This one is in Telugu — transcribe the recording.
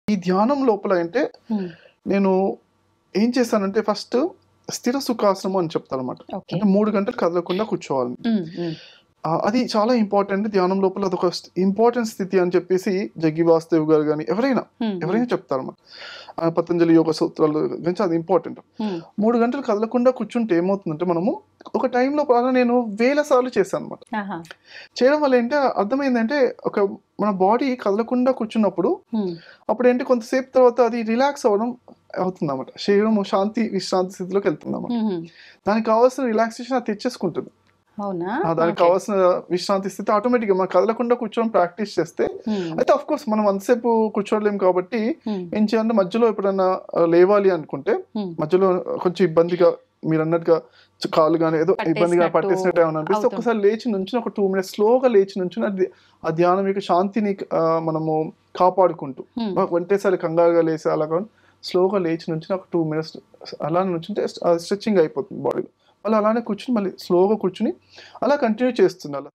ఈ ధ్యానం లోపల అంటే హ్మ్. నేను ఏం చేశానంటే ఫస్ట్ స్థిర సుఖాసనం అని చెప్తానన్నమాట. ఓకే. అంటే 3 గంటలు కదలకుండా కూర్చోవాలి. హ్మ్. హ్మ్. అది చాలా ఇంపార్టెంట్. ధ్యానం లోపల అదొక ఇంపార్టెంట్ స్థితి అని చెప్పేసి జగ్గి వాసుదేవ్ గారు గాని హ్మ్. హ్మ్. ఎవరైనా చెప్తారన్నమాట. పతంజలి యోగ సూత్రాలు గురించి అది ఇంపార్టెంట్. హ్మ్. 3 గంటలు కదలకుండా కూర్చుంటే ఏమవుతుందంటే మనము ఒక టైంలో అలా నేను వేల సార్లు చేశానన్నమాట. ఆహా! చేయడం వల్ల ఏంటి అర్థమైందంటే మన బాడీ కదలకుండా కూర్చున్నప్పుడు హ్మ్. అప్పుడేంటి కొంతసేపు తర్వాత అది రిలాక్స్ అవ్వడం అవుతుందన్నమాట. శరీరం విశ్రాంతి స్థితిలోకి వెళ్తుందన్నమాట. హుహు. దానికి కావాల్సిన రిలాక్సేషన్ అది తెచ్చేసుకుంటుంది. అవునా? దానికి ఓకే. కావాల్సిన విశ్రాంతి స్థితి ఆటోమేటిక్‌గా మనం కదలకుండా కూర్చొని ప్రాక్టీస్ చేస్తే హ్మ్. అయితే ఆఫ్‌కోర్స్ మనం అంతసేపు కూర్చోలేము కాబట్టి హ్మ్. ఏం చేయాలంటే మధ్యలో ఎప్పుడన్నా లేవాలి అనుకుంటే హ్మ్. మధ్యలో కొంచెం ఇబ్బందిగా మీరన్నట్టుగా కాళ్ళు గాని ఏదో ఇబ్బందిగా పట్టేసినట్టు పట్టేసినట్టు ఏమన్నా అనిపిస్తే అవుతుంది. ఒక్కసారి లేచి నుంచొని ఒక 2 మినిట్స్ స్లోగా లేచి నుంచొని ఆ ధ్యానం యొక్క శాంతిని మనము కాపాడుకుంటూ హ్మ్. ఒంటేసారి కంగారుగా లేసి అలా కాకుండా స్లోగా లేచి నుంచొని ఒక 2 మినిట్స్ అలా నుంచుంటే స్ట్రెచింగ్ అయిపోతుంది బాడీలో. మళ్ళీ అలానే కూర్చొని మళ్ళీ స్లోగా కూర్చొని అలా కంటిన్యూ చేస్తుండాలి.